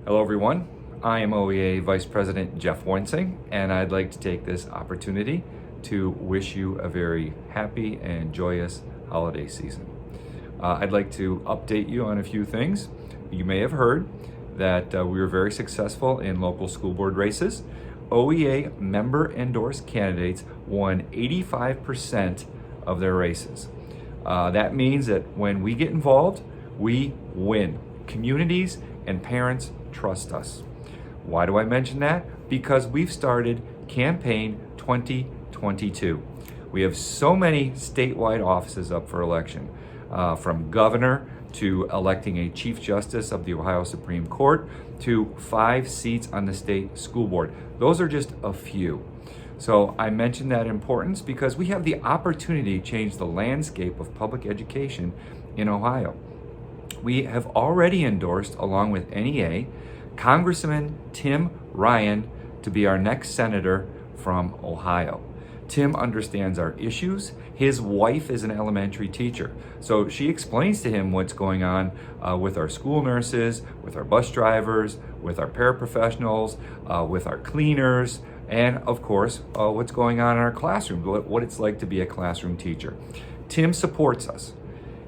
Hello everyone, I am OhioEA Vice President Jeff Wensing, and I'd like to take this opportunity to wish you a very happy and joyous holiday season. I'd like to update you on a few things. You may have heard that we were very successful in local school board races. OhioEA member endorsed candidates won 85% of their races. That means that when we get involved, we win. Communities and parents trust us. Why do I mention that? Because we've started campaign 2022. We have so many statewide offices up for election, from governor to electing a Chief Justice of the Ohio Supreme Court to 5 seats on the state school board. Those are just a few. So I mention that importance because we have the opportunity to change the landscape of public education in Ohio. We have already endorsed, along with NEA, Congressman Tim Ryan to be our next senator from Ohio. Tim understands our issues. His wife is an elementary teacher, so she explains to him what's going on with our school nurses, with our bus drivers, with our paraprofessionals, with our cleaners, and of course, what's going on in our classroom, what it's like to be a classroom teacher. Tim supports us.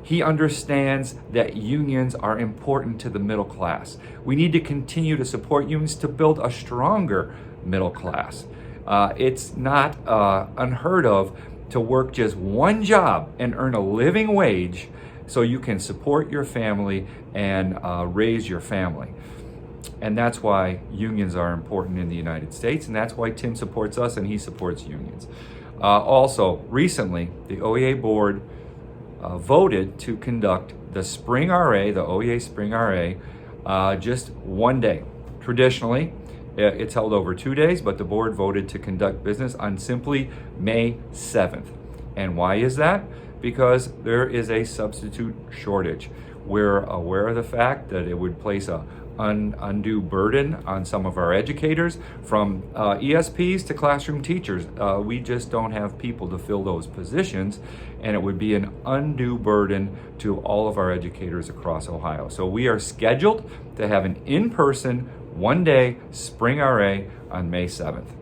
He understands that unions are important to the middle class. We need to continue to support unions to build a stronger middle class. It's not unheard of to work just one job and earn a living wage so you can support your family and raise your family. And that's why unions are important in the United States, and that's why Tim supports us and he supports unions. Also, recently, the OhioEA board voted to conduct the Spring RA, the OhioEA Spring RA, just one day. Traditionally, it's held over 2 days, but the board voted to conduct business on simply May 7th. And why is that? Because there is a substitute shortage. We're aware of the fact that it would place a undue burden on some of our educators, from ESPs to classroom teachers. We just don't have people to fill those positions, and it would be an undue burden to all of our educators across Ohio. So we are scheduled to have an in-person, one-day Spring RA on May 7th,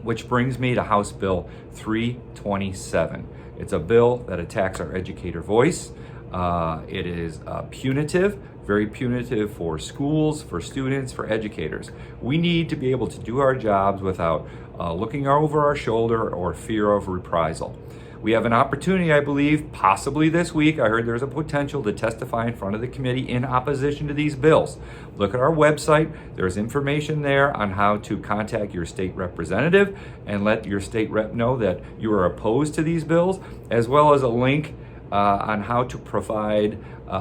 which brings me to House Bill 327. It's a bill that attacks our educator voice. It is punitive, very punitive for schools, for students, for educators. We need to be able to do our jobs without looking over our shoulder or fear of reprisal. We have an opportunity, I believe, possibly this week. I heard there's a potential to testify in front of the committee in opposition to these bills. Look at our website. There's information there on how to contact your state representative and let your state rep know that you are opposed to these bills, as well as a link on how to provide,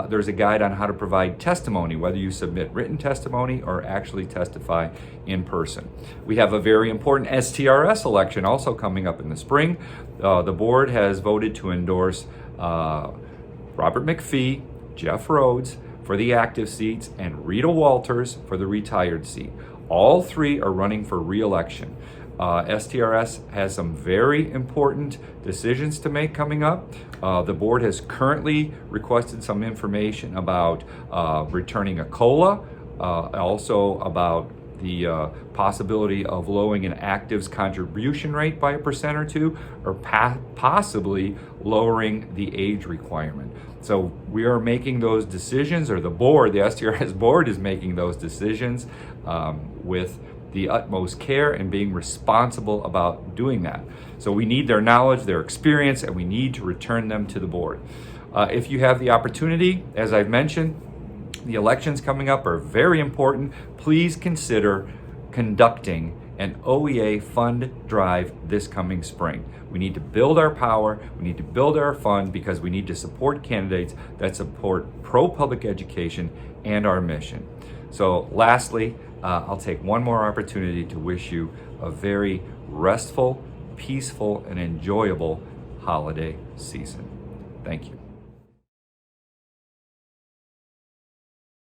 there's a guide on how to provide testimony, whether you submit written testimony or actually testify in person. We have a very important STRS election also coming up in the spring. The board has voted to endorse Robert McPhee, Jeff Rhodes for the active seats, and Rita Walters for the retired seat. All three are running for re-election. STRS has some very important decisions to make coming up. The board has currently requested some information about returning a COLA, also about the possibility of lowering an active's contribution rate by 1% or 2%, or possibly lowering the age requirement. So we are making those decisions, or the board, the STRS board is making those decisions with the utmost care and being responsible about doing that. So we need their knowledge, their experience, and we need to return them to the board. If you have the opportunity, as I've mentioned, the elections coming up are very important. Please consider conducting an OhioEA fund drive this coming spring. We need to build our power, we need to build our fund, because we need to support candidates that support pro-public education and our mission. So lastly, I'll take one more opportunity to wish you a very restful, peaceful, and enjoyable holiday season. Thank you.